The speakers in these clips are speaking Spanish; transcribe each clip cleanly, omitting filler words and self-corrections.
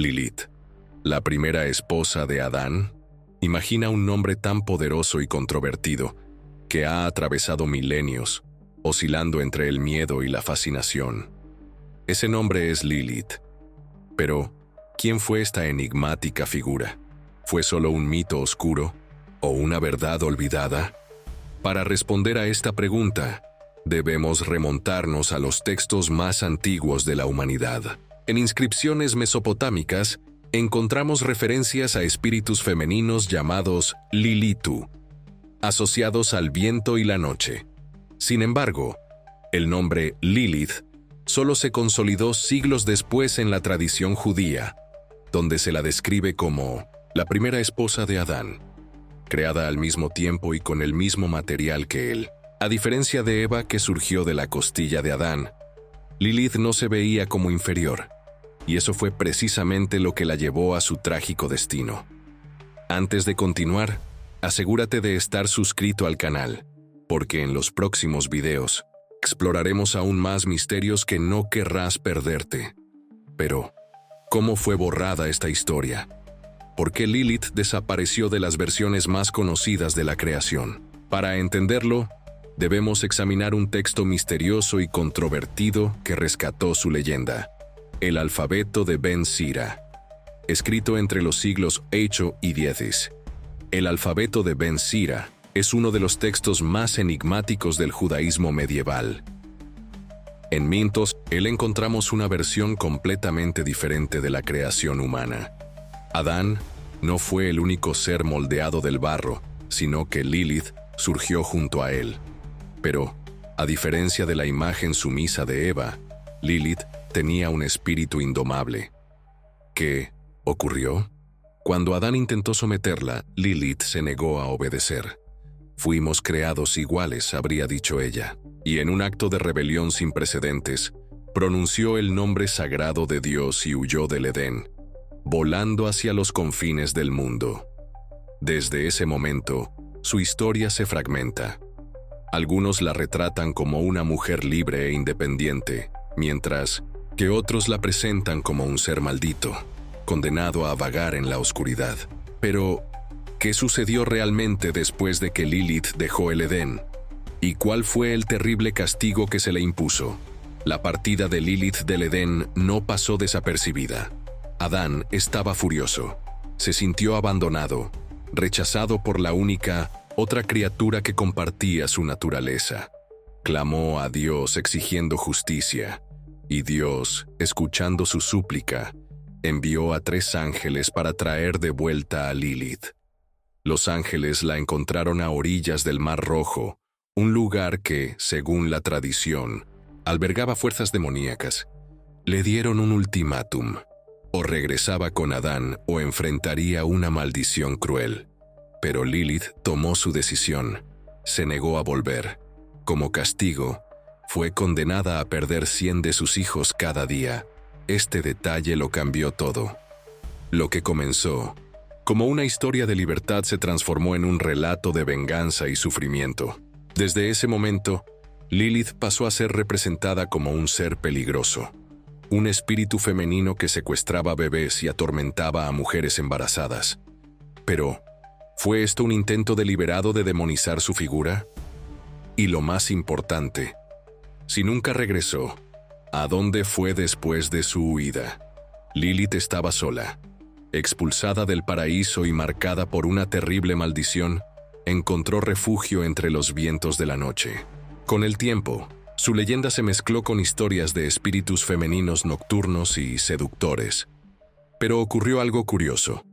Lilith, la primera esposa de Adán. Imagina un nombre tan poderoso y controvertido que ha atravesado milenios, oscilando entre el miedo y la fascinación. Ese nombre es Lilith. Pero, ¿quién fue esta enigmática figura? ¿Fue solo un mito oscuro o una verdad olvidada? Para responder a esta pregunta, debemos remontarnos a los textos más antiguos de la humanidad. En inscripciones mesopotámicas, encontramos referencias a espíritus femeninos llamados Lilitu, asociados al viento y la noche. Sin embargo, el nombre Lilith solo se consolidó siglos después en la tradición judía, donde se la describe como la primera esposa de Adán, creada al mismo tiempo y con el mismo material que él. A diferencia de Eva, que surgió de la costilla de Adán, Lilith no se veía como inferior, y eso fue precisamente lo que la llevó a su trágico destino. Antes de continuar, asegúrate de estar suscrito al canal, porque en los próximos videos exploraremos aún más misterios que no querrás perderte. Pero, ¿cómo fue borrada esta historia? ¿Por qué Lilith desapareció de las versiones más conocidas de la creación? Para entenderlo, debemos examinar un texto misterioso y controvertido que rescató su leyenda: el alfabeto de Ben Sira, escrito entre los siglos VIII y X. El alfabeto de Ben Sira es uno de los textos más enigmáticos del judaísmo medieval. En Mintos, encontramos una versión completamente diferente de la creación humana. Adán no fue el único ser moldeado del barro, sino que Lilith surgió junto a él. Pero, a diferencia de la imagen sumisa de Eva, Lilith tenía un espíritu indomable. ¿Qué ocurrió? Cuando Adán intentó someterla, Lilith se negó a obedecer. «Fuimos creados iguales», habría dicho ella, y en un acto de rebelión sin precedentes, pronunció el nombre sagrado de Dios y huyó del Edén, volando hacia los confines del mundo. Desde ese momento, su historia se fragmenta. Algunos la retratan como una mujer libre e independiente, mientras que otros la presentan como un ser maldito, condenado a vagar en la oscuridad. Pero, ¿qué sucedió realmente después de que Lilith dejó el Edén? ¿Y cuál fue el terrible castigo que se le impuso? La partida de Lilith del Edén no pasó desapercibida. Adán estaba furioso. Se sintió abandonado, rechazado por la única otra criatura que compartía su naturaleza. Clamó a Dios exigiendo justicia, y Dios, escuchando su súplica, envió a 3 ángeles para traer de vuelta a Lilith. Los ángeles la encontraron a orillas del Mar Rojo, un lugar que, según la tradición, albergaba fuerzas demoníacas. Le dieron un ultimátum: o regresaba con Adán o enfrentaría una maldición cruel. Pero Lilith tomó su decisión. Se negó a volver. Como castigo, fue condenada a perder 100 de sus hijos cada día. Este detalle lo cambió todo. Lo que comenzó como una historia de libertad se transformó en un relato de venganza y sufrimiento. Desde ese momento, Lilith pasó a ser representada como un ser peligroso, un espíritu femenino que secuestraba bebés y atormentaba a mujeres embarazadas. Pero, ¿fue esto un intento deliberado de demonizar su figura? Y lo más importante, si nunca regresó, ¿a dónde fue después de su huida? Lilith estaba sola. Expulsada del paraíso y marcada por una terrible maldición, encontró refugio entre los vientos de la noche. Con el tiempo, su leyenda se mezcló con historias de espíritus femeninos nocturnos y seductores. Pero ocurrió algo curioso.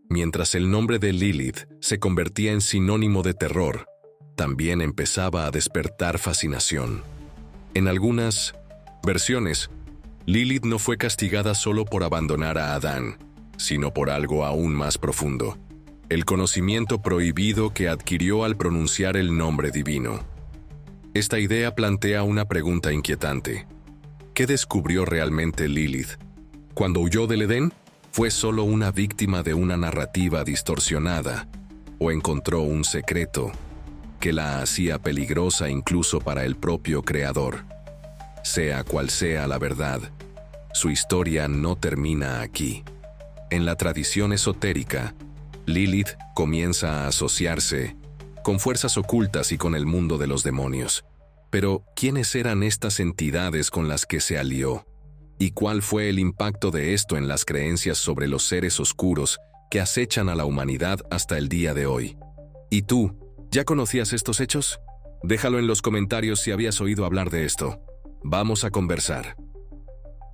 Mientras el nombre de Lilith se convertía en sinónimo de terror, también empezaba a despertar fascinación. En algunas versiones, Lilith no fue castigada solo por abandonar a Adán, sino por algo aún más profundo: el conocimiento prohibido que adquirió al pronunciar el nombre divino. Esta idea plantea una pregunta inquietante. ¿Qué descubrió realmente Lilith? Cuando huyó del Edén, ¿fue solo una víctima de una narrativa distorsionada? ¿O encontró un secreto que la hacía peligrosa incluso para el propio Creador? Sea cual sea la verdad, su historia no termina aquí. en la tradición esotérica, Lilith comienza a asociarse con fuerzas ocultas y con el mundo de los demonios. Pero, ¿quiénes eran estas entidades con las que se alió? ¿Y cuál fue el impacto de esto en las creencias sobre los seres oscuros que acechan a la humanidad hasta el día de hoy? ¿Y tú, ya conocías estos hechos? Déjalo en los comentarios si habías oído hablar de esto. Vamos a conversar.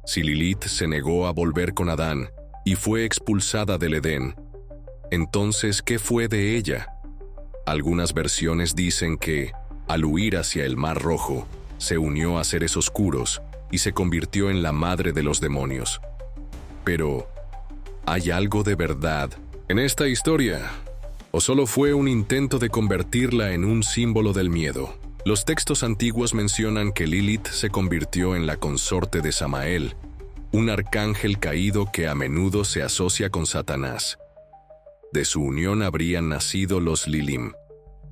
Si Lilith se negó a volver con Adán y fue expulsada del Edén, entonces, ¿qué fue de ella? Algunas versiones dicen que, al huir hacia el Mar Rojo, se unió a seres oscuros y se convirtió en la madre de los demonios. Pero, ¿hay algo de verdad en esta historia? ¿O solo fue un intento de convertirla en un símbolo del miedo? Los textos antiguos mencionan que Lilith se convirtió en la consorte de Samael, un arcángel caído que a menudo se asocia con Satanás. De su unión habrían nacido los Lilim,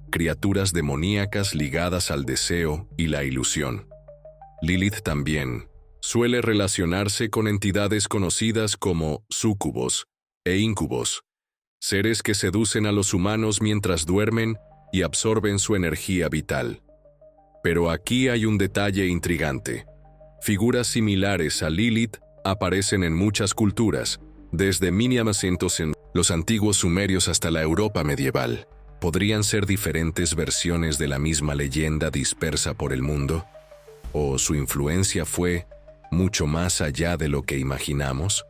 criaturas demoníacas ligadas al deseo y la ilusión. Lilith también suele relacionarse con entidades conocidas como súcubos e íncubos, seres que seducen a los humanos mientras duermen y absorben su energía vital. Pero aquí hay un detalle intrigante. Figuras similares a Lilith aparecen en muchas culturas, desde miniamacentos en los antiguos sumerios hasta la Europa medieval. ¿Podrían ser diferentes versiones de la misma leyenda dispersa por el mundo? ¿O su influencia fue mucho más allá de lo que imaginamos?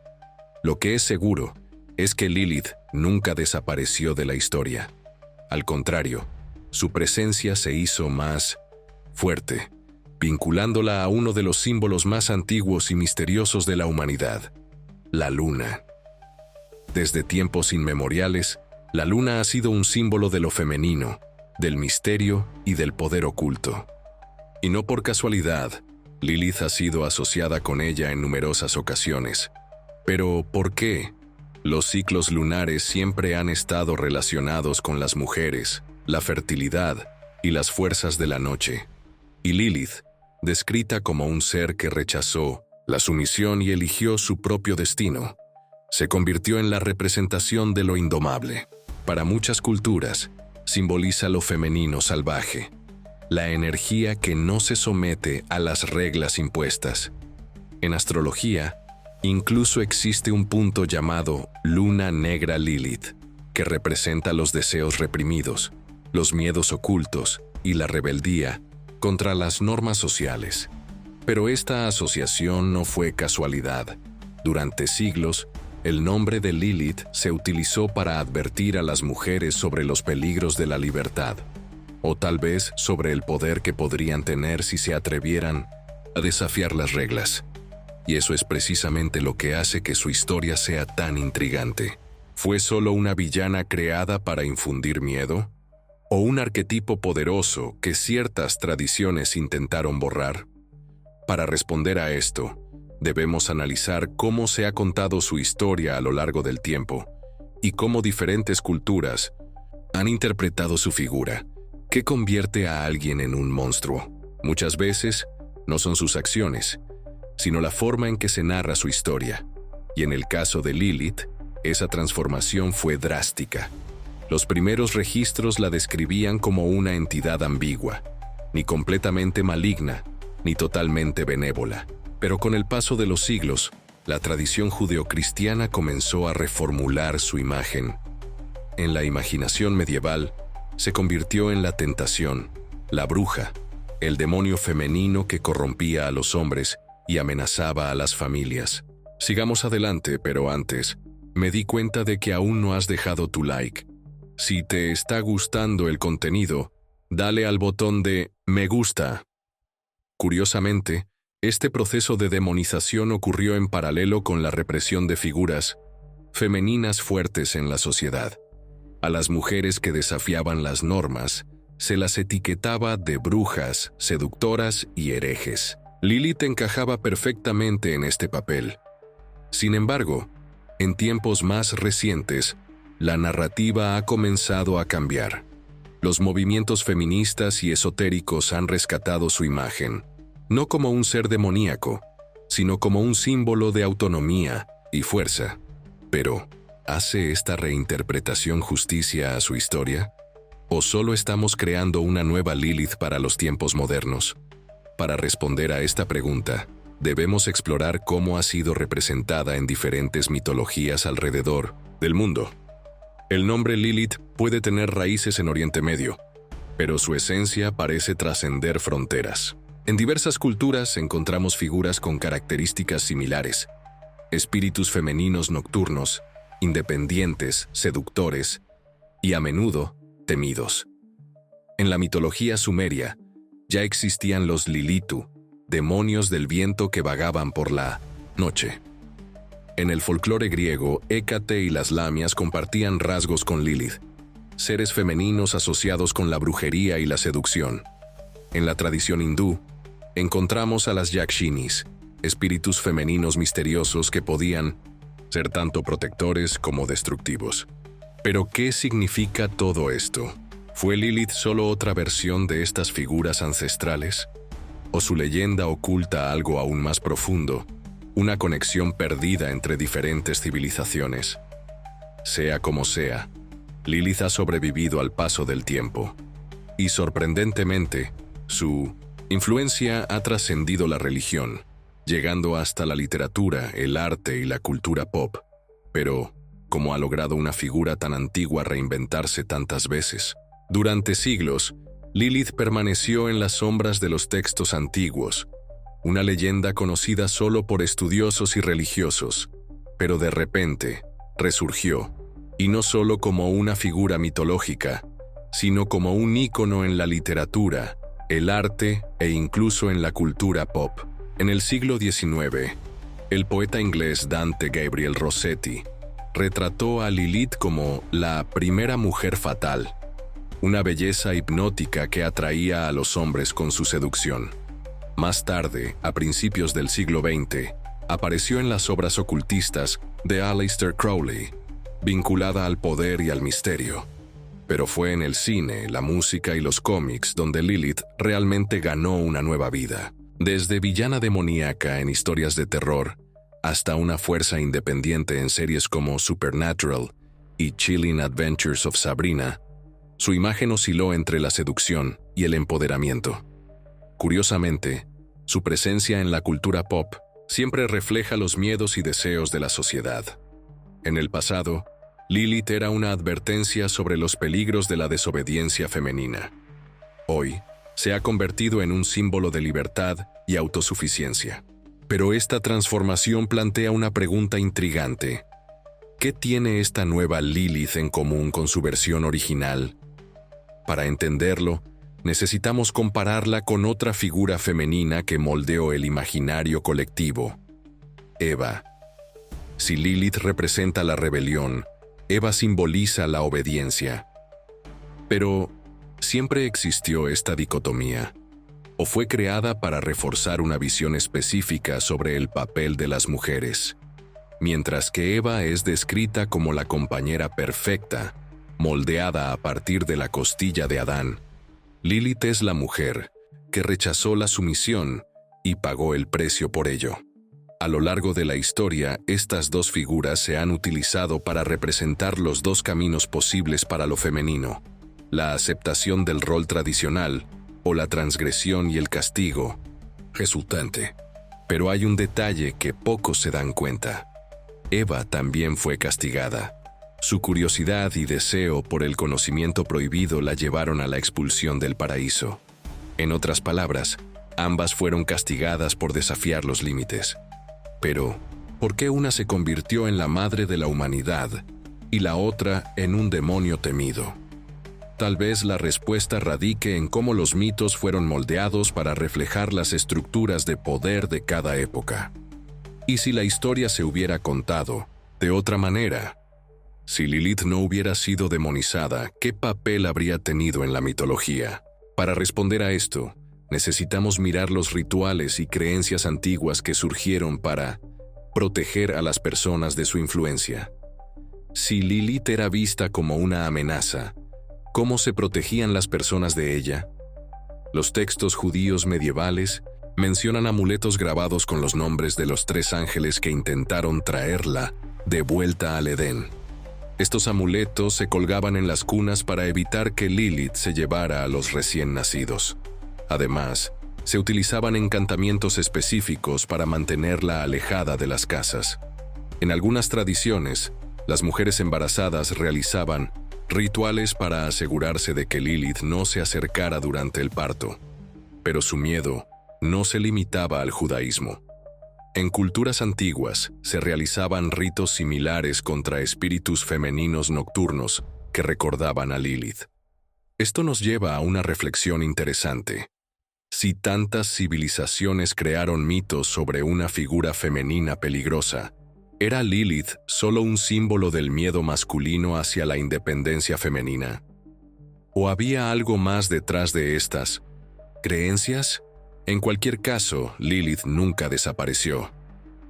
Lo que es seguro es que Lilith nunca desapareció de la historia. Al contrario, su presencia se hizo más fuerte, vinculándola a uno de los símbolos más antiguos y misteriosos de la humanidad, la luna. Desde tiempos inmemoriales, la luna ha sido un símbolo de lo femenino, del misterio y del poder oculto. Y no por casualidad, Lilith ha sido asociada con ella en numerosas ocasiones. Pero, ¿por qué? Los ciclos lunares siempre han estado relacionados con las mujeres, la fertilidad y las fuerzas de la noche. Y Lilith, descrita como un ser que rechazó la sumisión y eligió su propio destino, se convirtió en la representación de lo indomable. Para muchas culturas, simboliza lo femenino salvaje, la energía que no se somete a las reglas impuestas. En astrología, incluso existe un punto llamado Luna Negra Lilith, que representa los deseos reprimidos, los miedos ocultos y la rebeldía contra las normas sociales. Pero esta asociación no fue casualidad. Durante siglos, el nombre de Lilith se utilizó para advertir a las mujeres sobre los peligros de la libertad, o tal vez sobre el poder que podrían tener si se atrevieran a desafiar las reglas. Y eso es precisamente lo que hace que su historia sea tan intrigante. ¿Fue solo una villana creada para infundir miedo? ¿O un arquetipo poderoso que ciertas tradiciones intentaron borrar? Para responder a esto, debemos analizar cómo se ha contado su historia a lo largo del tiempo y cómo diferentes culturas han interpretado su figura. ¿Qué convierte a alguien en un monstruo? Muchas veces no son sus acciones, sino la forma en que se narra su historia. Y en el caso de Lilith, esa transformación fue drástica. Los primeros registros la describían como una entidad ambigua, ni completamente maligna, ni totalmente benévola. Pero con el paso de los siglos, la tradición judeocristiana comenzó a reformular su imagen. En la imaginación medieval, se convirtió en la tentación, la bruja, el demonio femenino que corrompía a los hombres y amenazaba a las familias. Sigamos adelante, pero antes, me di cuenta de que aún no has dejado tu like. Si te está gustando el contenido, dale al botón de me gusta. Curiosamente, este proceso de demonización ocurrió en paralelo con la represión de figuras femeninas fuertes en la sociedad. A las mujeres que desafiaban las normas, se las etiquetaba de brujas, seductoras y herejes. Lilith encajaba perfectamente en este papel. Sin embargo, en tiempos más recientes, la narrativa ha comenzado a cambiar. Los movimientos feministas y esotéricos han rescatado su imagen, no como un ser demoníaco, sino como un símbolo de autonomía y fuerza. Pero, ¿hace esta reinterpretación justicia a su historia? ¿O solo estamos creando una nueva Lilith para los tiempos modernos? Para responder a esta pregunta, debemos explorar cómo ha sido representada en diferentes mitologías alrededor del mundo. El nombre Lilith puede tener raíces en Oriente Medio, pero su esencia parece trascender fronteras. En diversas culturas encontramos figuras con características similares: espíritus femeninos nocturnos, independientes, seductores y a menudo temidos. En la mitología sumeria ya existían los Lilitu, demonios del viento que vagaban por la noche. En el folclore griego, Hécate y las lamias compartían rasgos con Lilith, seres femeninos asociados con la brujería y la seducción. En la tradición hindú, encontramos a las Yakshinis, espíritus femeninos misteriosos que podían ser tanto protectores como destructivos. Pero, ¿qué significa todo esto? ¿Fue Lilith solo otra versión de estas figuras ancestrales? ¿O su leyenda oculta algo aún más profundo, una conexión perdida entre diferentes civilizaciones? Sea como sea, Lilith ha sobrevivido al paso del tiempo. Y sorprendentemente, su influencia ha trascendido la religión, llegando hasta la literatura, el arte y la cultura pop. Pero, ¿cómo ha logrado una figura tan antigua reinventarse tantas veces? Durante siglos, Lilith permaneció en las sombras de los textos antiguos, una leyenda conocida solo por estudiosos y religiosos, pero de repente resurgió, y no solo como una figura mitológica, sino como un ícono en la literatura, el arte e incluso en la cultura pop. En el siglo XIX, el poeta inglés Dante Gabriel Rossetti retrató a Lilith como la primera mujer fatal, una belleza hipnótica que atraía a los hombres con su seducción. Más tarde, a principios del siglo XX, apareció en las obras ocultistas de Aleister Crowley, vinculada al poder y al misterio. Pero fue en el cine, la música y los cómics donde Lilith realmente ganó una nueva vida. Desde villana demoníaca en historias de terror, hasta una fuerza independiente en series como Supernatural y Chilling Adventures of Sabrina, su imagen osciló entre la seducción y el empoderamiento. Curiosamente, su presencia en la cultura pop siempre refleja los miedos y deseos de la sociedad. En el pasado, Lilith era una advertencia sobre los peligros de la desobediencia femenina. Hoy, se ha convertido en un símbolo de libertad y autosuficiencia. Pero esta transformación plantea una pregunta intrigante. ¿Qué tiene esta nueva Lilith en común con su versión original? Para entenderlo, necesitamos compararla con otra figura femenina que moldeó el imaginario colectivo: Eva. Si Lilith representa la rebelión, Eva simboliza la obediencia. Pero, ¿siempre existió esta dicotomía? ¿O fue creada para reforzar una visión específica sobre el papel de las mujeres? Mientras que Eva es descrita como la compañera perfecta, moldeada a partir de la costilla de Adán, Lilith es la mujer que rechazó la sumisión y pagó el precio por ello. A lo largo de la historia, estas dos figuras se han utilizado para representar los dos caminos posibles para lo femenino: la aceptación del rol tradicional o la transgresión y el castigo resultante. Pero hay un detalle que pocos se dan cuenta. Eva también fue castigada. Su curiosidad y deseo por el conocimiento prohibido la llevaron a la expulsión del paraíso. En otras palabras, ambas fueron castigadas por desafiar los límites. Pero, ¿por qué una se convirtió en la madre de la humanidad y la otra en un demonio temido? Tal vez la respuesta radique en cómo los mitos fueron moldeados para reflejar las estructuras de poder de cada época. ¿Y si la historia se hubiera contado de otra manera? Si Lilith no hubiera sido demonizada, ¿qué papel habría tenido en la mitología? Para responder a esto, necesitamos mirar los rituales y creencias antiguas que surgieron para proteger a las personas de su influencia. Si Lilith era vista como una amenaza, ¿cómo se protegían las personas de ella? Los textos judíos medievales mencionan amuletos grabados con los nombres de los 3 ángeles que intentaron traerla de vuelta al Edén. Estos amuletos se colgaban en las cunas para evitar que Lilith se llevara a los recién nacidos. Además, se utilizaban encantamientos específicos para mantenerla alejada de las casas. En algunas tradiciones, las mujeres embarazadas realizaban rituales para asegurarse de que Lilith no se acercara durante el parto. Pero su miedo no se limitaba al judaísmo. En culturas antiguas se realizaban ritos similares contra espíritus femeninos nocturnos que recordaban a Lilith. Esto nos lleva a una reflexión interesante. Si tantas civilizaciones crearon mitos sobre una figura femenina peligrosa, ¿era Lilith solo un símbolo del miedo masculino hacia la independencia femenina? ¿O había algo más detrás de estas creencias? En cualquier caso, Lilith nunca desapareció,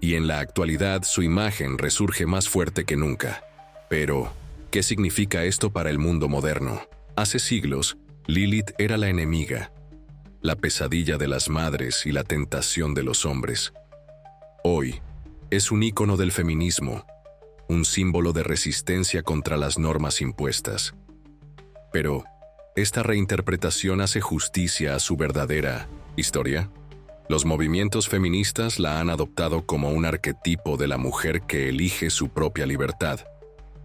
y en la actualidad su imagen resurge más fuerte que nunca. Pero, ¿qué significa esto para el mundo moderno? Hace siglos, Lilith era la enemiga, la pesadilla de las madres y la tentación de los hombres. Hoy, es un ícono del feminismo, un símbolo de resistencia contra las normas impuestas. Pero, ¿esta reinterpretación hace justicia a su verdadera historia? Los movimientos feministas la han adoptado como un arquetipo de la mujer que elige su propia libertad,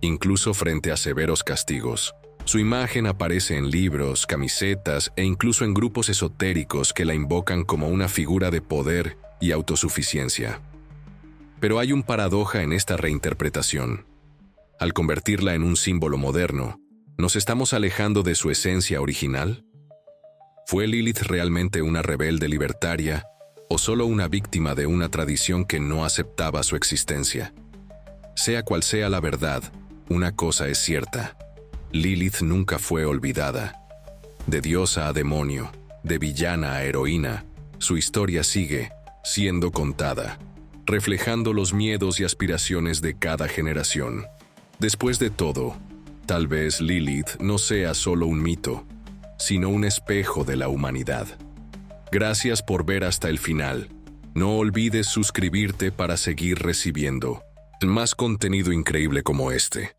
incluso frente a severos castigos. Su imagen aparece en libros, camisetas e incluso en grupos esotéricos que la invocan como una figura de poder y autosuficiencia. Pero hay un paradoja en esta reinterpretación. Al convertirla en un símbolo moderno, ¿nos estamos alejando de su esencia original? ¿Fue Lilith realmente una rebelde libertaria o solo una víctima de una tradición que no aceptaba su existencia? Sea cual sea la verdad, una cosa es cierta: Lilith nunca fue olvidada. De diosa a demonio, de villana a heroína, su historia sigue siendo contada, reflejando los miedos y aspiraciones de cada generación. Después de todo, tal vez Lilith no sea solo un mito, sino un espejo de la humanidad. Gracias por ver hasta el final. No olvides suscribirte para seguir recibiendo más contenido increíble como este.